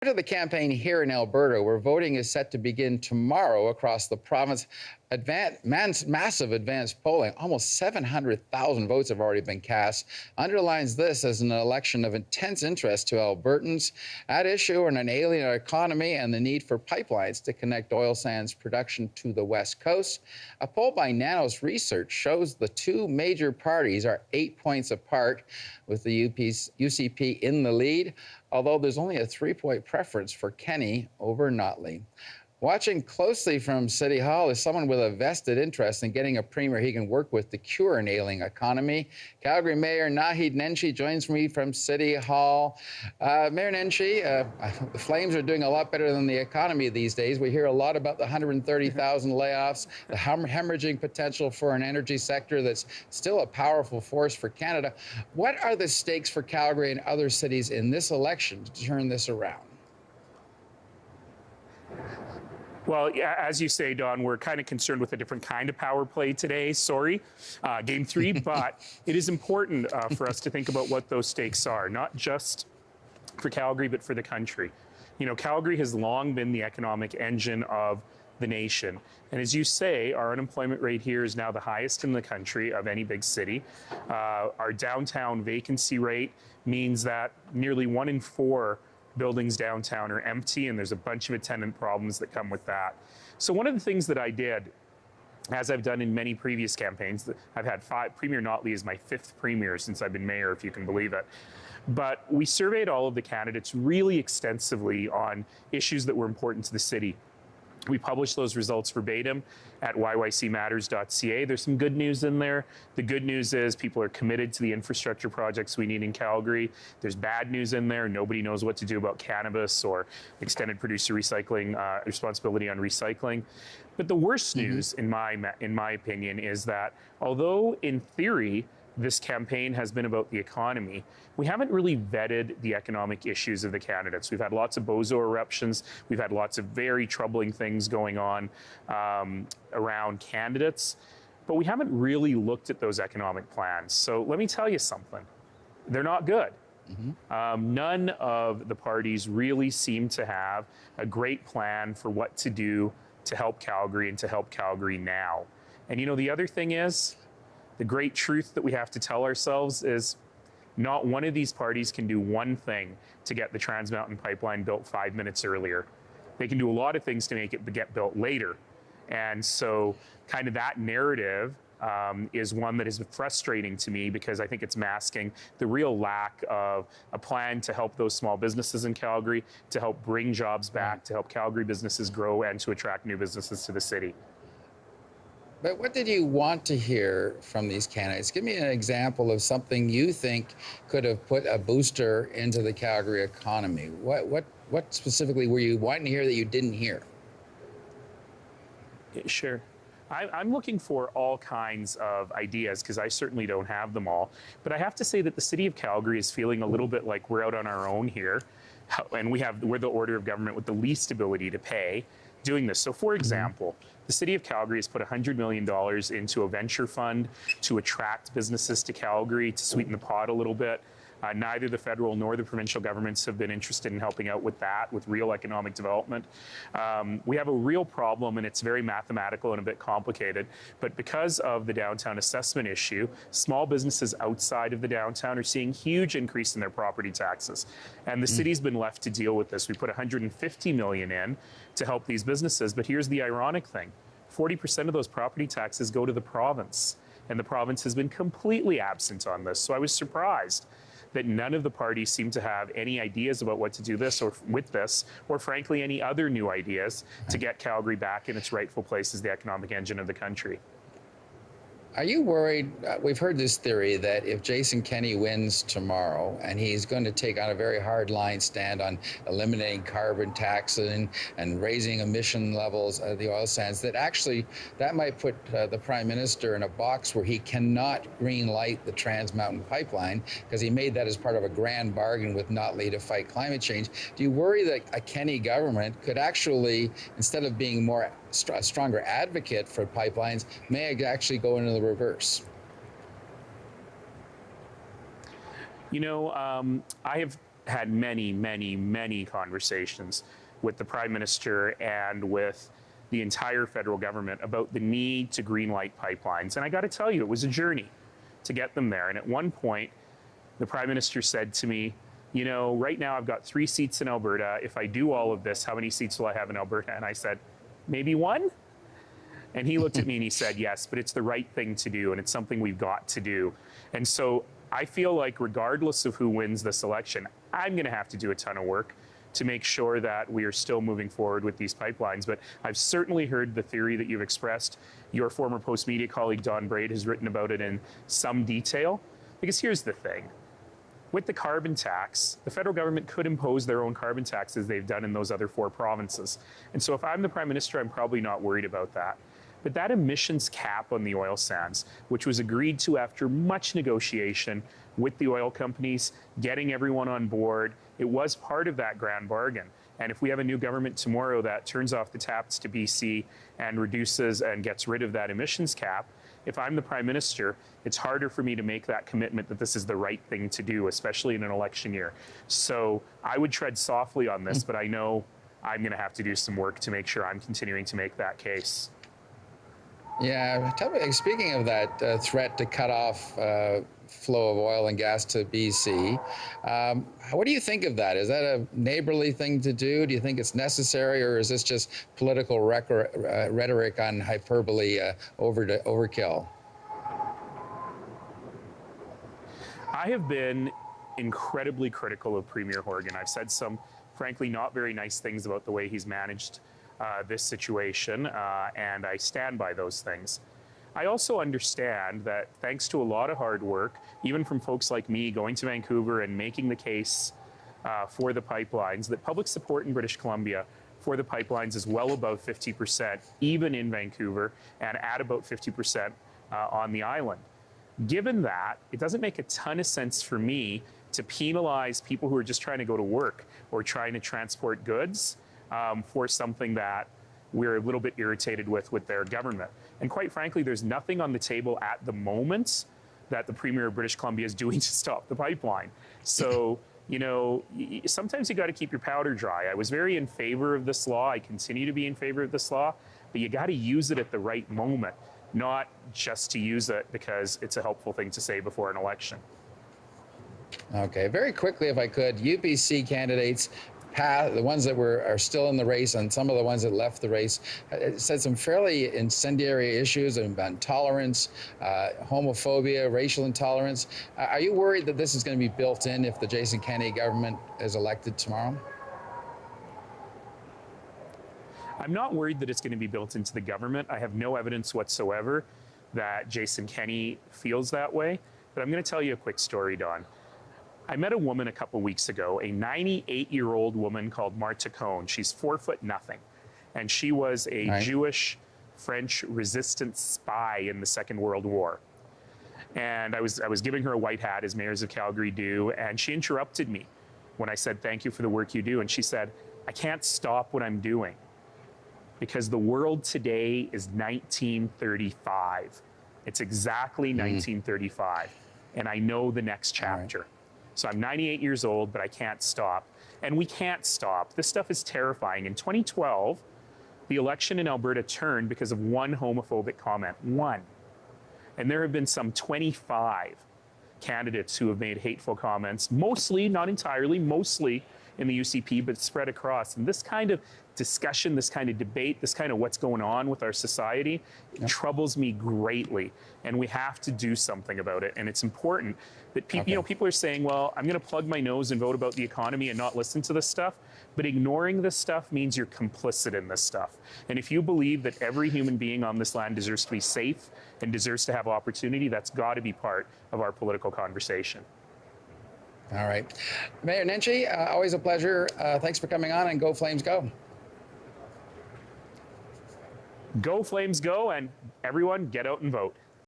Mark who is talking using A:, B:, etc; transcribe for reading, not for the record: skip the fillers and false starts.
A: To the campaign here in Alberta, where voting is set to begin tomorrow across the province. Massive advanced polling, almost 700,000 votes have already been cast, underlines this as an election of intense interest to Albertans. At issue are an alien economy and the need for pipelines to connect oil sands production to the West Coast. A poll by Nanos Research shows the two major parties are 8 points apart, with the UCP in the lead, although there's only a 3-point preference for Kenney over Notley. Watching closely from City Hall is someone with a vested interest in getting a premier he can work with to cure an ailing economy. Calgary Mayor Naheed Nenshi joins me from City Hall. Mayor Nenshi, the Flames are doing a lot better than the economy these days. We hear a lot about the 130,000 layoffs, the hemorrhaging potential for an energy sector that's still a powerful force for Canada. What are the stakes for Calgary and other cities in this election to turn this around?
B: Well, as you say, Don, we're kind of concerned with a different kind of power play today. Sorry, game three, but it is important for us to think about what those stakes are, not just for Calgary, but for the country. You know, Calgary has long been the economic engine of the nation. And as you say, our unemployment rate here is now the highest in the country of any big city. Our downtown vacancy rate means that nearly 1 in 4 buildings downtown are empty, and there's a bunch of attendant problems that come with that. So one of the things that I did, as I've done in many previous campaigns, I've had 5, Premier Notley is my 5th premier since I've been mayor, if you can believe it. But we surveyed all of the candidates really extensively on issues that were important to the city. We published those results verbatim at yycmatters.ca. There's some good news in there. The good news is people are committed to the infrastructure projects we need in Calgary. There's bad news in there. Nobody knows what to do about cannabis or extended producer recycling, responsibility on recycling. But the worst news, in my opinion, is that although in theory this campaign has been about the economy, we haven't really vetted the economic issues of the candidates. We've had lots of bozo eruptions. We've had lots of very troubling things going on around candidates, but we haven't really looked at those economic plans. So let me tell you something. They're not good. None of the parties really seem to have a great plan for what to do to help Calgary and to help Calgary now. And you know, the other thing is, the great truth that we have to tell ourselves is not one of these parties can do one thing to get the Trans Mountain Pipeline built 5 minutes earlier. They can do a lot of things to make it get built later. And so kind of that narrative is one that is frustrating to me, because I think it's masking the real lack of a plan to help those small businesses in Calgary, to help bring jobs back, to help Calgary businesses grow, and to attract new businesses to the city.
A: But what did you want to hear from these candidates? Give me an example of something you think could have put a booster into the Calgary economy. What specifically were you wanting to hear that you didn't hear?
B: Sure. I'm looking for all kinds of ideas, because I certainly don't have them all. But I have to say that the city of Calgary is feeling a little bit like we're out on our own here. And we're the order of government with the least ability to pay doing this. So for example, the city of Calgary has put $100 million into a venture fund to attract businesses to Calgary, to sweeten the pot a little bit. Neither the federal nor the provincial governments have been interested in helping out with that, with real economic development. We have a real problem, and it's very mathematical and a bit complicated, but because of the downtown assessment issue, small businesses outside of the downtown are seeing huge increase in their property taxes. And the city's been left to deal with this. We put $150 million in to help these businesses, but here's the ironic thing. 40% of those property taxes go to the province, and the province has been completely absent on this. So I was surprised that none of the parties seem to have any ideas about what to do this or with this, or frankly, any other new ideas to get Calgary back in its rightful place as the economic engine of the country.
A: Are you worried? We've heard this theory that if Jason Kenney wins tomorrow, and he's going to take on a very hard line stand on eliminating carbon taxing and raising emission levels of the oil sands, that actually that might put the Prime Minister in a box where he cannot green light the Trans Mountain Pipeline, because he made that as part of a grand bargain with Notley to fight climate change. Do you worry that a Kenney government could actually, instead of being a stronger advocate for pipelines, may actually go into the reverse?
B: You know, I have had many, many, many conversations with the Prime Minister and with the entire federal government about the need to greenlight pipelines. And I got to tell you, it was a journey to get them there. And at one point, the Prime Minister said to me, you know, right now I've got 3 seats in Alberta. If I do all of this, how many seats will I have in Alberta? And I said, maybe 1? And he looked at me and he said, yes, but it's the right thing to do, and it's something we've got to do. And so I feel like regardless of who wins this election, I'm going to have to do a ton of work to make sure that we are still moving forward with these pipelines. But I've certainly heard the theory that you've expressed. Your former Postmedia colleague, Don Braid, has written about it in some detail. Because here's the thing. With the carbon tax, the federal government could impose their own carbon tax as they've done in those other 4 provinces. And so if I'm the Prime Minister, I'm probably not worried about that. But that emissions cap on the oil sands, which was agreed to after much negotiation with the oil companies, getting everyone on board, it was part of that grand bargain. And if we have a new government tomorrow that turns off the taps to BC and reduces and gets rid of that emissions cap, if I'm the Prime Minister, it's harder for me to make that commitment that this is the right thing to do, especially in an election year. So I would tread softly on this, but I know I'm going to have to do some work to make sure I'm continuing to make that case.
A: Yeah, tell me, speaking of that threat to cut off flow of oil and gas to BC, what do you think of that? Is that a neighborly thing to do? Do you think it's necessary, or is this just political rhetoric on hyperbole overkill?
B: I have been incredibly critical of Premier Horgan. I've said some, frankly, not very nice things about the way he's managed this situation, and I stand by those things. I also understand that thanks to a lot of hard work, even from folks like me going to Vancouver and making the case for the pipelines, that public support in British Columbia for the pipelines is well above 50%, even in Vancouver, and at about 50% on the island. Given that, it doesn't make a ton of sense for me to penalize people who are just trying to go to work or trying to transport goods for something that we're a little bit irritated with their government. And quite frankly, there's nothing on the table at the moment that the Premier of British Columbia is doing to stop the pipeline. So, you know, sometimes you got to keep your powder dry. I was very in favor of this law. I continue to be in favor of this law, but you got to use it at the right moment, not just to use it because it's a helpful thing to say before an election.
A: Okay, very quickly, if I could, UPC candidates, the ones that are still in the race and some of the ones that left the race, said some fairly incendiary issues about tolerance, homophobia, racial intolerance. Are you worried that this is going to be built in if the Jason Kenney government is elected tomorrow?
B: I'm not worried that it's going to be built into the government. I have no evidence whatsoever that Jason Kenney feels that way. But I'm going to tell you a quick story, Don. I met a woman a couple weeks ago, a 98-year-old woman called Marta Cohn. She's 4'0", and she was a Jewish French resistance spy in the Second World War. And I was giving her a white hat, as mayors of Calgary do, and she interrupted me when I said, "Thank you for the work you do." And she said, "I can't stop what I'm doing because the world today is 1935. It's exactly 1935, and I know the next chapter." So I'm 98 years old, but I can't stop. And we can't stop. This stuff is terrifying. In 2012, the election in Alberta turned because of one homophobic comment. One. And there have been some 25 candidates who have made hateful comments, mostly, not entirely, mostly in the UCP, but spread across. And this kind of discussion, this kind of debate, this kind of what's going on with our society, it troubles me greatly. And we have to do something about it. And it's important that people, you know, people are saying, well, I'm going to plug my nose and vote about the economy and not listen to this stuff. But ignoring this stuff means you're complicit in this stuff. And if you believe that every human being on this land deserves to be safe and deserves to have opportunity, that's got to be part of our political conversation.
A: All right. Mayor Nenshi, always a pleasure. Thanks for coming on, and go Flames go.
B: Go Flames go, and everyone get out and vote.